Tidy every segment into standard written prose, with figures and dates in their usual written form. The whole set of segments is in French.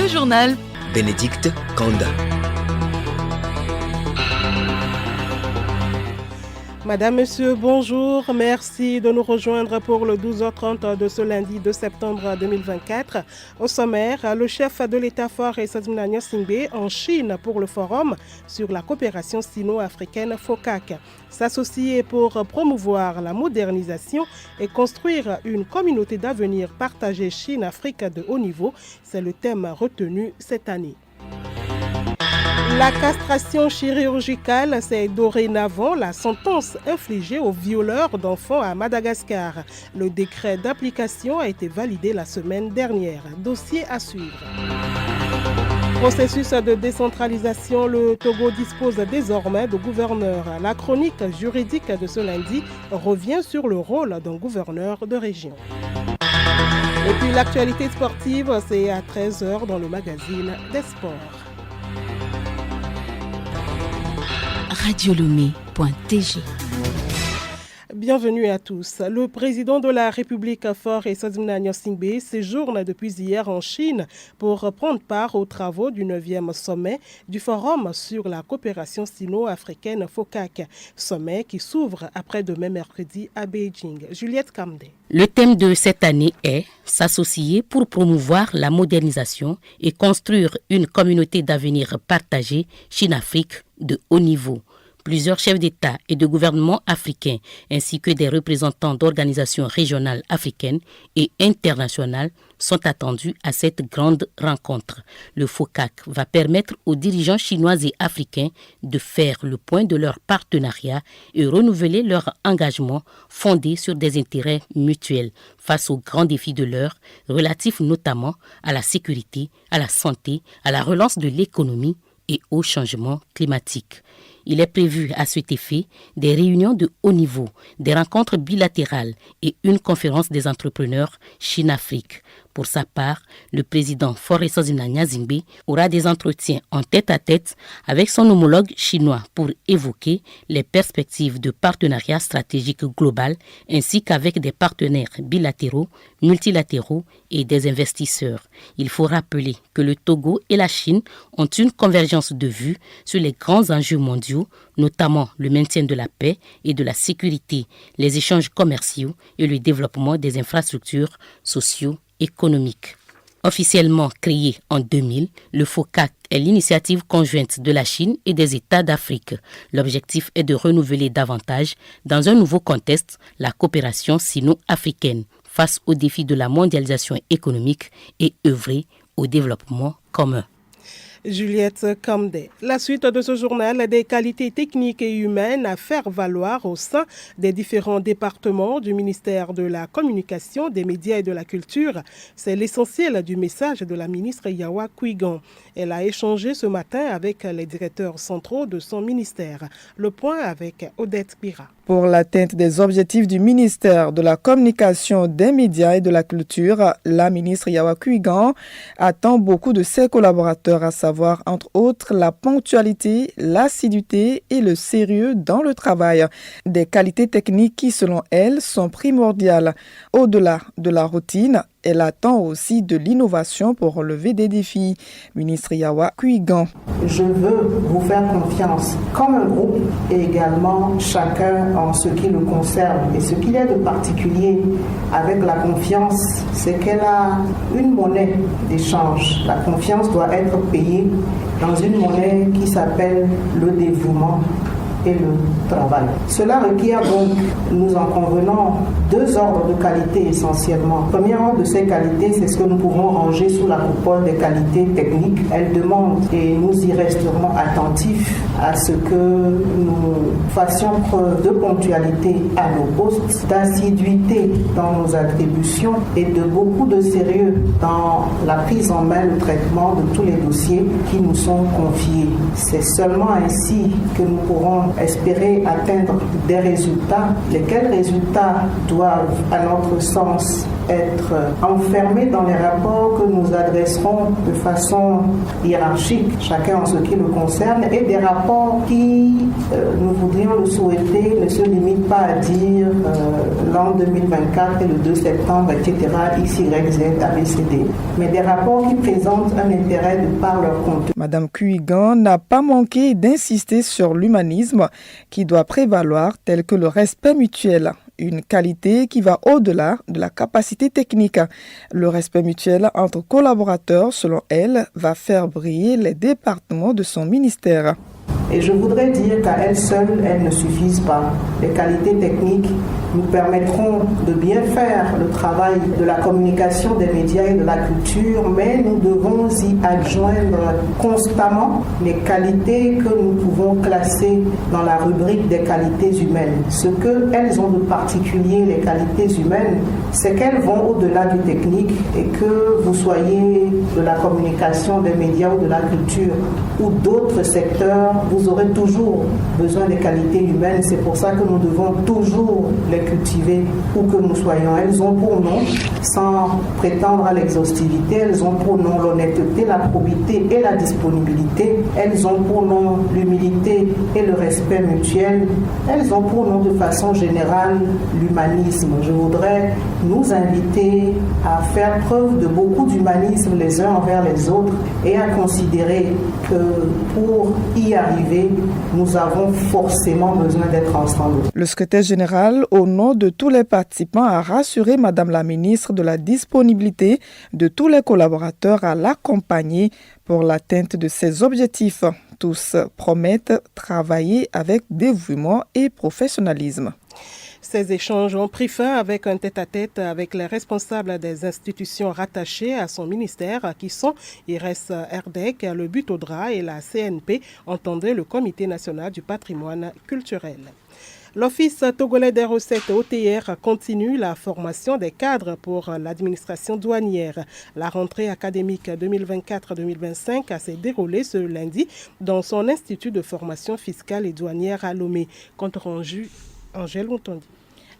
Le journal Bénédicte Kanda. Madame, Monsieur, bonjour. Merci de nous rejoindre pour le 12h30 de ce lundi 2 septembre 2024. Au sommaire, le chef de l'État Faure Essaouzmouna Gnassingbé en Chine pour le forum sur la coopération sino-africaine FOCAC. S'associer pour promouvoir la modernisation et construire une communauté d'avenir partagée Chine-Afrique de haut niveau, c'est le thème retenu cette année. La castration chirurgicale, c'est dorénavant la sentence infligée aux violeurs d'enfants à Madagascar. Le décret d'application a été validé la semaine dernière. Dossier à suivre. Processus de décentralisation, le Togo dispose désormais de gouverneurs. La chronique juridique de ce lundi revient sur le rôle d'un gouverneur de région. Et puis l'actualité sportive, c'est à 13h dans le magazine des sports. radiolomé.tg. Bienvenue à tous. Le président de la République Faure Essaouzmouna Gnassingbé séjourne depuis hier en Chine pour prendre part aux travaux du 9e sommet du Forum sur la coopération sino-africaine FOCAC, sommet qui s'ouvre après-demain mercredi à Beijing. Juliette Kamdé. Le thème de cette année est « S'associer pour promouvoir la modernisation et construire une communauté d'avenir partagée Chine-Afrique de haut niveau ». Plusieurs chefs d'État et de gouvernement africains ainsi que des représentants d'organisations régionales africaines et internationales sont attendus à cette grande rencontre. Le FOCAC va permettre aux dirigeants chinois et africains de faire le point de leur partenariat et renouveler leur engagement fondé sur des intérêts mutuels face aux grands défis de l'heure, relatifs notamment à la sécurité, à la santé, à la relance de l'économie et au changement climatique. Il est prévu à cet effet des réunions de haut niveau, des rencontres bilatérales et une conférence des entrepreneurs Chine-Afrique. Pour sa part, le président Faure Essaouzmouna Gnassingbé aura des entretiens en tête-à-tête avec son homologue chinois pour évoquer les perspectives de partenariat stratégique global ainsi qu'avec des partenaires bilatéraux, multilatéraux et des investisseurs. Il faut rappeler que le Togo et la Chine ont une convergence de vues sur les grands enjeux mondiaux, notamment le maintien de la paix et de la sécurité, les échanges commerciaux et le développement des infrastructures socio-économiques. Officiellement créé en 2000, le FOCAC est l'initiative conjointe de la Chine et des États d'Afrique. L'objectif est de renouveler davantage, dans un nouveau contexte, la coopération sino-africaine face aux défis de la mondialisation économique et œuvrer au développement commun. Juliette Kamdé. La suite de ce journal, des qualités techniques et humaines à faire valoir au sein des différents départements du ministère de la Communication, des Médias et de la Culture. C'est l'essentiel du message de la ministre Yawa Kouigan. Elle a échangé ce matin avec les directeurs centraux de son ministère. Le point avec Odette Bira. Pour l'atteinte des objectifs du ministère de la Communication, des Médias et de la Culture, la ministre Yawa Kouigan attend beaucoup de ses collaborateurs, à savoir entre autres la ponctualité, l'assiduité et le sérieux dans le travail. Des qualités techniques qui, selon elle, sont primordiales. Au-delà de la routine, elle attend aussi de l'innovation pour relever des défis. Ministre Yawa Kouigan. Je veux vous faire confiance comme un groupe et également chacun en ce qui le concerne. Et ce qu'il y a de particulier avec la confiance, c'est qu'elle a une monnaie d'échange. La confiance doit être payée dans une monnaie qui s'appelle le dévouement et le travail. Cela requiert donc, nous en convenons, 2 ordres de qualité essentiellement. Le premier ordre de ces qualités, c'est ce que nous pouvons ranger sous la coupole des qualités techniques. Elles demandent, et nous y resterons attentifs, à ce que nous fassions preuve de ponctualité à nos postes, d'assiduité dans nos attributions et de beaucoup de sérieux dans la prise en main, le traitement de tous les dossiers qui nous sont confiés. C'est seulement ainsi que nous pourrons espérer atteindre des résultats, lesquels résultats doivent, à notre sens, être enfermés dans les rapports que nous adresserons de façon hiérarchique, chacun en ce qui le concerne, et des rapports rapports qui, nous voudrions le souhaiter, ne se limitent pas à dire l'an 2024 et le 2 septembre, etc., X, Y, Z, ABCD, mais des rapports qui présentent un intérêt de par leur contenu. Madame Kuigan n'a pas manqué d'insister sur l'humanisme qui doit prévaloir, tel que le respect mutuel. Une qualité qui va au-delà de la capacité technique. Le respect mutuel entre collaborateurs, selon elle, va faire briller les départements de son ministère. Et je voudrais dire qu'à elles seules, elles ne suffisent pas. Les qualités techniques nous permettront de bien faire le travail de la communication des médias et de la culture, mais nous devons y adjoindre constamment les qualités que nous pouvons classer dans la rubrique des qualités humaines. Ce qu'elles ont de particulier, les qualités humaines, c'est qu'elles vont au-delà du technique et que vous soyez de la communication des médias ou de la culture ou d'autres secteurs, vous aurez toujours besoin des qualités humaines. C'est pour ça que nous devons toujours les cultiver où que nous soyons. Elles ont pour nom, sans prétendre à l'exhaustivité, elles ont pour nom l'honnêteté, la probité et la disponibilité. Elles ont pour nom l'humilité et le respect mutuel. Elles ont pour nom de façon générale l'humanisme. Je voudrais nous inviter à faire preuve de beaucoup d'humanisme les uns envers les autres et à considérer que pour y arriver, nous avons forcément besoin d'être ensemble. Le secrétaire général, au nom de tous les participants, a rassuré Madame la ministre de la disponibilité de tous les collaborateurs à l'accompagner pour l'atteinte de ses objectifs. Tous promettent travailler avec dévouement et professionnalisme. Ces échanges ont pris fin avec un tête-à-tête avec les responsables des institutions rattachées à son ministère qui sont IRES-RDEC, le But-Audra et la CNP, entendait le Comité national du patrimoine culturel. L'Office togolais des recettes OTR continue la formation des cadres pour l'administration douanière. La rentrée académique 2024-2025 s'est déroulée ce lundi dans son institut de formation fiscale et douanière à Lomé. Compte rendu Angèle Montondi.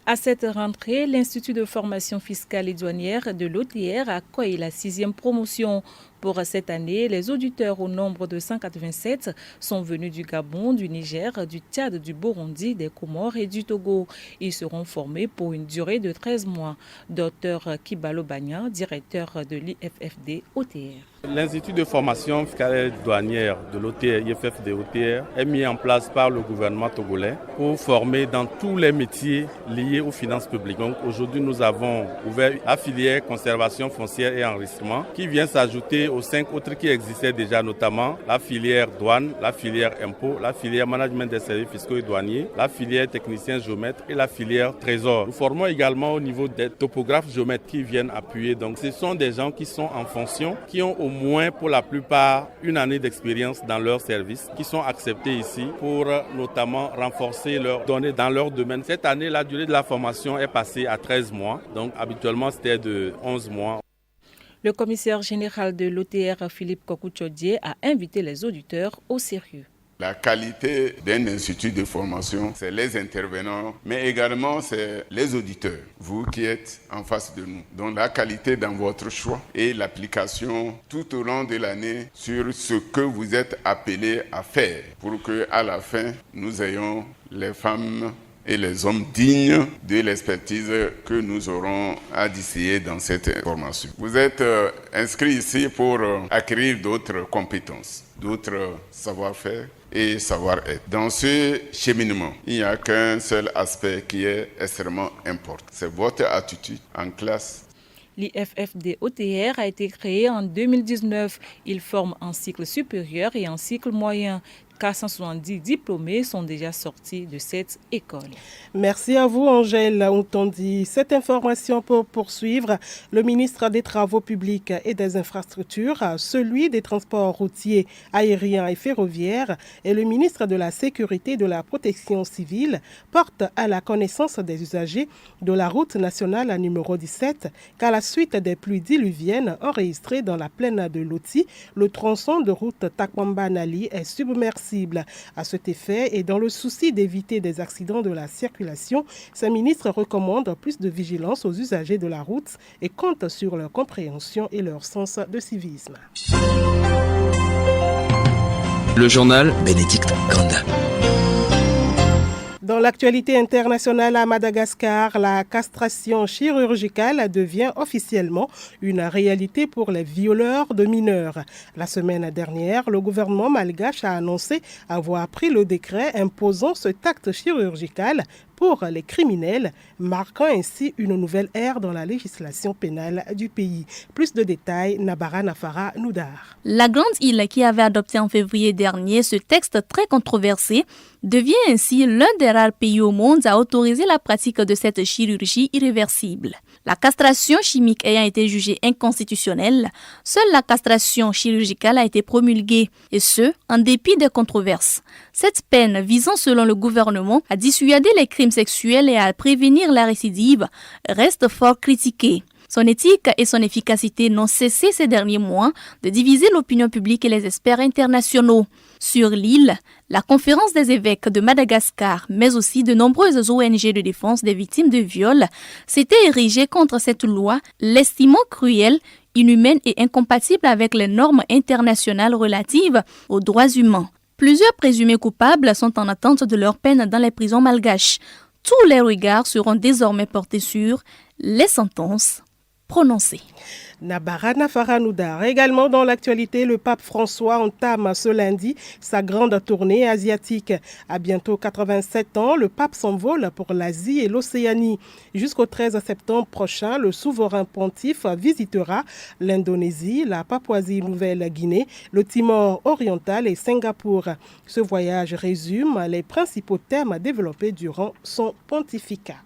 À cette rentrée, l'Institut de formation fiscale et douanière de l'OTR accueille la 6e promotion. Pour cette année, les auditeurs au nombre de 187 sont venus du Gabon, du Niger, du Tchad, du Burundi, des Comores et du Togo. Ils seront formés pour une durée de 13 mois. Dr Kibalo Bagnan, directeur de l'IFFD OTR. L'Institut de formation fiscale et douanière de l'OTR, IFFD OTR, est mis en place par le gouvernement togolais pour former dans tous les métiers liés aux finances publiques. Donc aujourd'hui, nous avons ouvert la filière conservation foncière et enregistrement qui vient s'ajouter aux 5 autres qui existaient déjà, notamment la filière douane, la filière impôt, la filière management des services fiscaux et douaniers, la filière technicien géomètre et la filière trésor. Nous formons également au niveau des topographes géomètres qui viennent appuyer. Donc ce sont des gens qui sont en fonction, qui ont au moins pour la plupart une année d'expérience dans leur service, qui sont acceptés ici pour notamment renforcer leurs données dans leur domaine. Cette année, la durée de la formation est passée à 13 mois, donc habituellement c'était de 11 mois. Le commissaire général de l'OTR, Philippe Kokouchodier, a invité les auditeurs au sérieux. La qualité d'un institut de formation, c'est les intervenants, mais également c'est les auditeurs, vous qui êtes en face de nous. Donc la qualité dans votre choix et l'application tout au long de l'année sur ce que vous êtes appelés à faire pour qu'à la fin, nous ayons les femmes et les hommes dignes de l'expertise que nous aurons à distiller dans cette formation. Vous êtes inscrits ici pour acquérir d'autres compétences, d'autres savoir-faire et savoir-être. Dans ce cheminement, il n'y a qu'un seul aspect qui est extrêmement important. C'est votre attitude en classe. L'IFFD OTR a été créé en 2019. Il forme en cycle supérieur et en cycle moyen. 470 diplômés sont déjà sortis de cette école. Merci à vous, Angèle Ontondi. Cette information pour poursuivre, le ministre des Travaux publics et des Infrastructures, celui des Transports routiers, aériens et ferroviaires et le ministre de la Sécurité et de la Protection civile portent à la connaissance des usagers de la route nationale numéro 17 qu'à la suite des pluies diluviennes enregistrées dans la plaine de Loti, le tronçon de route Takwamba-Nali est submergé. À cet effet, et dans le souci d'éviter des accidents de la circulation, ce ministre recommande plus de vigilance aux usagers de la route et compte sur leur compréhension et leur sens de civisme. Le journal Bénédicte Kanda. Dans l'actualité internationale à Madagascar, la castration chirurgicale devient officiellement une réalité pour les violeurs de mineurs. La semaine dernière, le gouvernement malgache a annoncé avoir pris le décret imposant cet acte chirurgical pour les criminels, marquant ainsi une nouvelle ère dans la législation pénale du pays. Plus de détails, Nabara Nafara Noudar. La Grande Île, qui avait adopté en février dernier ce texte très controversé, devient ainsi l'un des rares pays au monde à autoriser la pratique de cette chirurgie irréversible. La castration chimique ayant été jugée inconstitutionnelle, seule la castration chirurgicale a été promulguée, et ce, en dépit des controverses. Cette peine visant, selon le gouvernement, à dissuader les crimes sexuels et à prévenir la récidive reste fort critiquée. Son éthique et son efficacité n'ont cessé ces derniers mois de diviser l'opinion publique et les experts internationaux. Sur l'île, la Conférence des évêques de Madagascar, mais aussi de nombreuses ONG de défense des victimes de viol, s'étaient érigées contre cette loi, l'estimant cruelle, inhumaine et incompatible avec les normes internationales relatives aux droits humains. Plusieurs présumés coupables sont en attente de leur peine dans les prisons malgaches. Tous les regards seront désormais portés sur les sentences prononcées. Nabara Nafara Noudar. Également dans l'actualité, le pape François entame ce lundi sa grande tournée asiatique. À bientôt 87 ans, le pape s'envole pour l'Asie et l'Océanie. Jusqu'au 13 septembre prochain, le souverain pontife visitera l'Indonésie, la Papouasie-Nouvelle-Guinée, le Timor oriental et Singapour. Ce voyage résume les principaux thèmes développés durant son pontificat.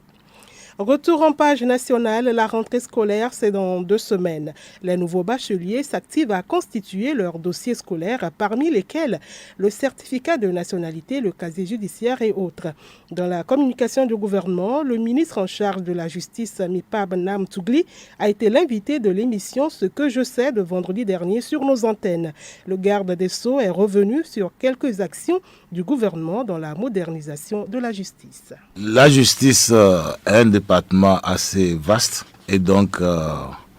Retour en page nationale, la rentrée scolaire, c'est dans 2 semaines. Les nouveaux bacheliers s'activent à constituer leur dossier scolaire, parmi lesquels le certificat de nationalité, le casier judiciaire et autres. Dans la communication du gouvernement, le ministre en charge de la justice, Mipab Nam Tougli, a été l'invité de l'émission Ce que je sais de vendredi dernier sur nos antennes. Le garde des Sceaux est revenu sur quelques actions du gouvernement dans la modernisation de la justice. La justice est un département assez vaste et donc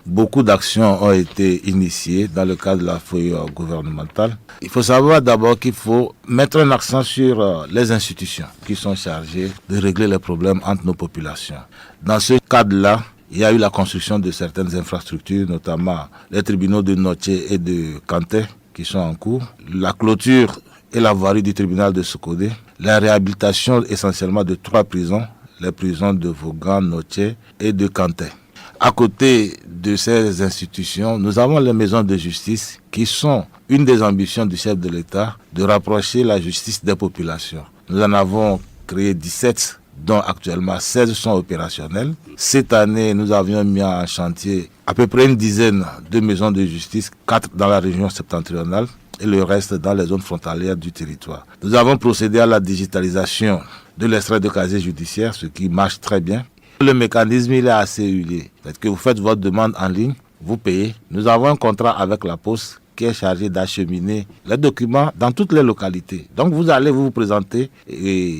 beaucoup d'actions ont été initiées dans le cadre de la feuille gouvernementale. Il faut savoir d'abord qu'il faut mettre un accent sur les institutions qui sont chargées de régler les problèmes entre nos populations. Dans ce cadre-là, il y a eu la construction de certaines infrastructures, notamment les tribunaux de Noché et de Kanté qui sont en cours, la clôture et la voirie du tribunal de Sokodé, la réhabilitation essentiellement de 3 prisons, les prisons de Vaughan, Noché et de Kanté. À côté de ces institutions, nous avons les maisons de justice qui sont une des ambitions du chef de l'État de rapprocher la justice des populations. Nous en avons créé 17, dont actuellement 16 sont opérationnelles. Cette année, nous avions mis en chantier à peu près une dizaine de maisons de justice, 4 dans la région septentrionale et le reste dans les zones frontalières du territoire. Nous avons procédé à la digitalisation de l'extrait de casier judiciaire, ce qui marche très bien. Le mécanisme il est assez huilé. C'est que vous faites votre demande en ligne, vous payez. Nous avons un contrat avec la Poste qui est chargé d'acheminer les documents dans toutes les localités. Donc vous allez vous présenter et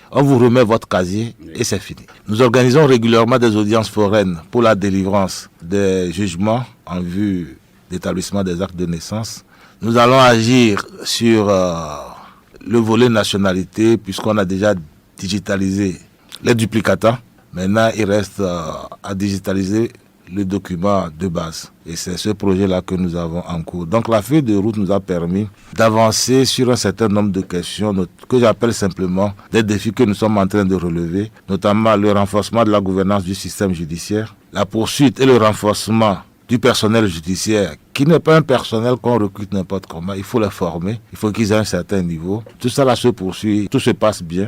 on vous remet votre casier et c'est fini. Nous organisons régulièrement des audiences foraines pour la délivrance des jugements en vue d'établissement des actes de naissance. Nous allons agir sur le volet nationalité puisqu'on a déjà digitalisé les duplicata. Maintenant, il reste à digitaliser le document de base. Et c'est ce projet-là que nous avons en cours. Donc la feuille de route nous a permis d'avancer sur un certain nombre de questions que j'appelle simplement des défis que nous sommes en train de relever, notamment le renforcement de la gouvernance du système judiciaire, la poursuite et le renforcement du personnel judiciaire, qui n'est pas un personnel qu'on recrute n'importe comment. Il faut les former, il faut qu'ils aient un certain niveau. Tout ça là se poursuit, tout se passe bien.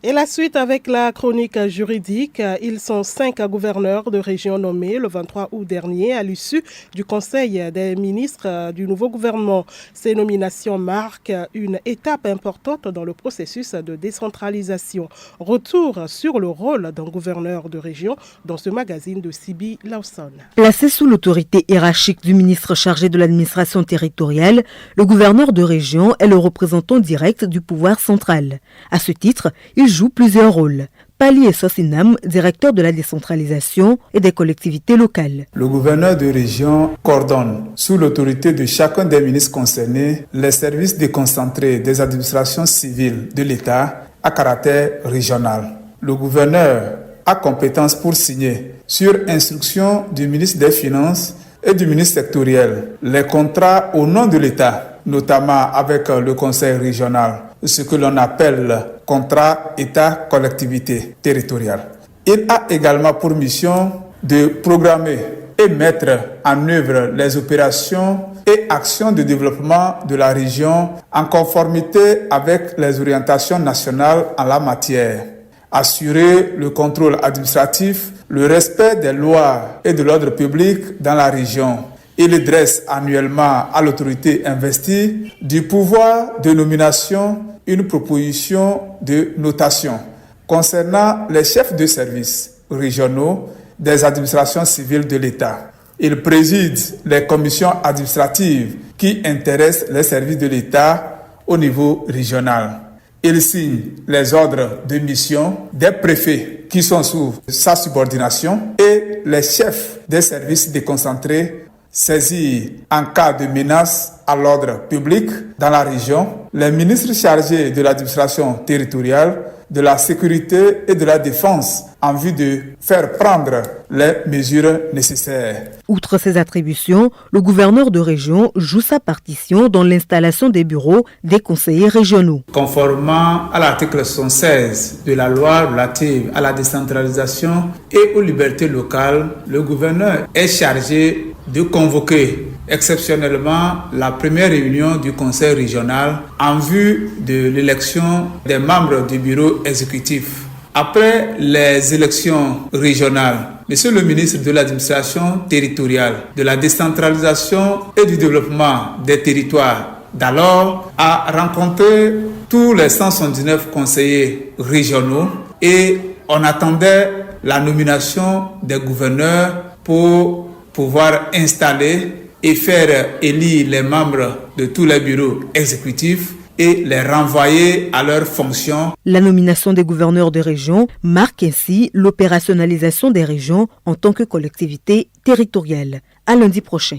Et la suite avec la chronique juridique. Ils sont 5 gouverneurs de région nommés le 23 août dernier à l'issue du Conseil des ministres du nouveau gouvernement. Ces nominations marquent une étape importante dans le processus de décentralisation. Retour sur le rôle d'un gouverneur de région dans ce magazine de Sibi Lawson. Placé sous l'autorité hiérarchique du ministre chargé de l'administration territoriale, le gouverneur de région est le représentant direct du pouvoir central. À ce titre, il joue plusieurs rôles. Pali Sossinam, directeur de la décentralisation et des collectivités locales. Le gouverneur de région coordonne, sous l'autorité de chacun des ministres concernés, les services déconcentrés des administrations civiles de l'État à caractère régional. Le gouverneur a compétence pour signer, sur instruction du ministre des Finances et du ministre sectoriel, les contrats au nom de l'État, notamment avec le conseil régional, ce que l'on appelle contrat État-collectivité territoriale. Il a également pour mission de programmer et mettre en œuvre les opérations et actions de développement de la région en conformité avec les orientations nationales en la matière. Assurer le contrôle administratif, le respect des lois et de l'ordre public dans la région. Il dresse annuellement à l'autorité investie du pouvoir de nomination une proposition de notation concernant les chefs de service régionaux des administrations civiles de l'État. Il préside les commissions administratives qui intéressent les services de l'État au niveau régional. Il signe les ordres de mission des préfets qui sont sous sa subordination et les chefs des services déconcentrés saisis en cas de menace à l'ordre public dans la région, les ministres chargés de l'administration territoriale, de la sécurité et de la défense en vue de faire prendre les mesures nécessaires. Outre ces attributions, le gouverneur de région joue sa partition dans l'installation des bureaux des conseillers régionaux. Conformément à l'article 116 de la loi relative à la décentralisation et aux libertés locales, le gouverneur est chargé de convoquer exceptionnellement la première réunion du conseil régional en vue de l'élection des membres du bureau exécutif. Après les élections régionales, Monsieur le ministre de l'administration territoriale, de la décentralisation et du développement des territoires d'alors a rencontré tous les 179 conseillers régionaux et on attendait la nomination des gouverneurs pour pouvoir installer et faire élire les membres de tous les bureaux exécutifs et les renvoyer à leurs fonctions. La nomination des gouverneurs de région marque ainsi l'opérationnalisation des régions en tant que collectivité territoriale. À lundi prochain.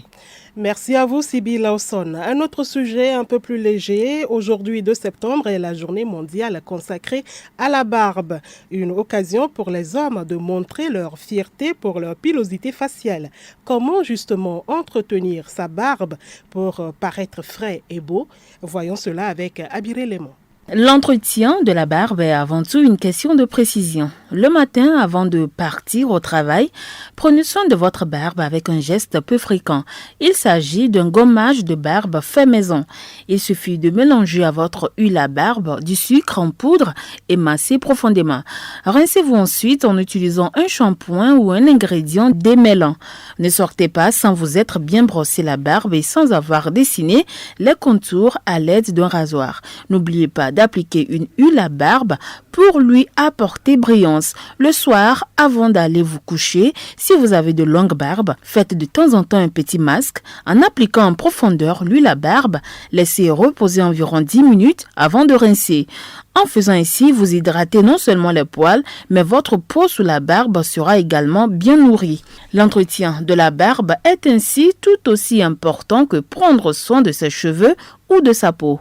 Merci à vous, Sibylle Lawson. Un autre sujet un peu plus léger. Aujourd'hui, 2 septembre, est la journée mondiale consacrée à la barbe. Une occasion pour les hommes de montrer leur fierté pour leur pilosité faciale. Comment justement entretenir sa barbe pour paraître frais et beau? Voyons cela avec Abiré Lemon. L'entretien de la barbe est avant tout une question de précision. Le matin, avant de partir au travail, prenez soin de votre barbe avec un geste peu fréquent. Il s'agit d'un gommage de barbe fait maison. Il suffit de mélanger à votre huile à barbe du sucre en poudre et masser profondément. Rincez-vous ensuite en utilisant un shampoing ou un ingrédient démêlant. Ne sortez pas sans vous être bien brossé la barbe et sans avoir dessiné les contours à l'aide d'un rasoir. N'oubliez pas d'appliquer une huile à barbe pour lui apporter brillance. Le soir, avant d'aller vous coucher, si vous avez de longues barbes, faites de temps en temps un petit masque en appliquant en profondeur l'huile à barbe. Laissez reposer environ 10 minutes avant de rincer. En faisant ainsi, vous hydratez non seulement les poils, mais votre peau sous la barbe sera également bien nourrie. L'entretien de la barbe est ainsi tout aussi important que prendre soin de ses cheveux ou de sa peau.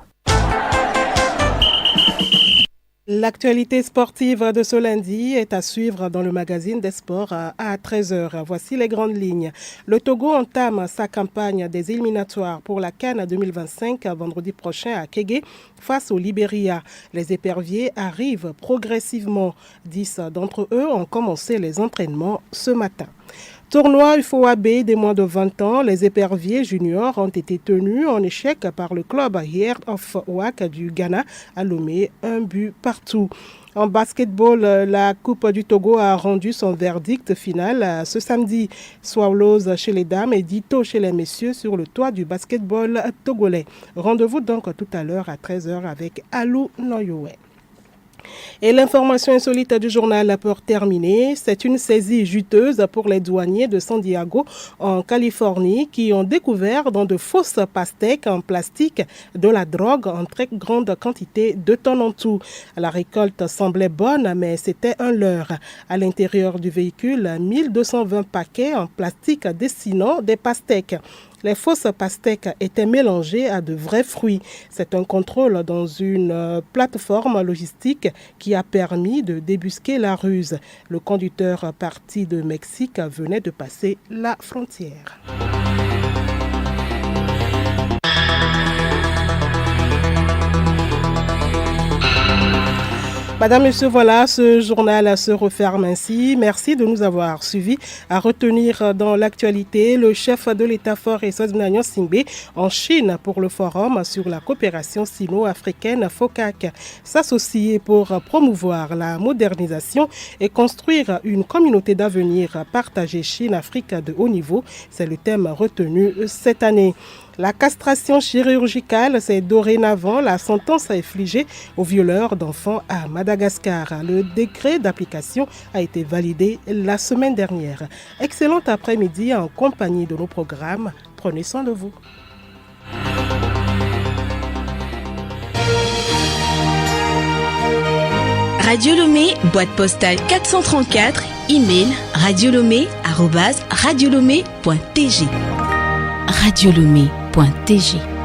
L'actualité sportive de ce lundi est à suivre dans le magazine des sports à 13h. Voici les grandes lignes. Le Togo entame sa campagne des éliminatoires pour la CAN 2025 vendredi prochain à Kégué face au Libéria. Les éperviers arrivent progressivement. 10 d'entre eux ont commencé les entraînements ce matin. Tournoi UFOAB des moins de 20 ans, les éperviers juniors ont été tenus en échec par le club Heart of Oak du Ghana à Lomé, 1 but partout. En basketball, la Coupe du Togo a rendu son verdict final ce samedi. Swallows chez les dames et Dito chez les messieurs sur le toit du basketball togolais. Rendez-vous donc tout à l'heure à 13h avec Alou Noyoé. Et l'information insolite du journal pour terminer, c'est une saisie juteuse pour les douaniers de San Diego en Californie qui ont découvert dans de fausses pastèques en plastique de la drogue en très grande quantité, 2 tonnes en tout. La récolte semblait bonne, mais c'était un leurre. À l'intérieur du véhicule, 1220 paquets en plastique dessinant des pastèques. Les fausses pastèques étaient mélangées à de vrais fruits. C'est un contrôle dans une plateforme logistique qui a permis de débusquer la ruse. Le conducteur parti de Mexique venait de passer la frontière. Madame, Monsieur, voilà, ce journal se referme ainsi. Merci de nous avoir suivis. À retenir dans l'actualité, le chef de l'État-fort et Sozmna Nyong'o en Chine pour le forum sur la coopération sino-africaine FOCAC. S'associer pour promouvoir la modernisation et construire une communauté d'avenir partagée Chine-Afrique de haut niveau, c'est le thème retenu cette année. La castration chirurgicale, c'est dorénavant la sentence infligée aux violeurs d'enfants à Madagascar. Le décret d'application a été validé la semaine dernière. Excellent après-midi en compagnie de nos programmes. Prenez soin de vous. Radio Lomé, boîte postale 434, email radiolomé@radiolomé.tg. Radio Lomé.tg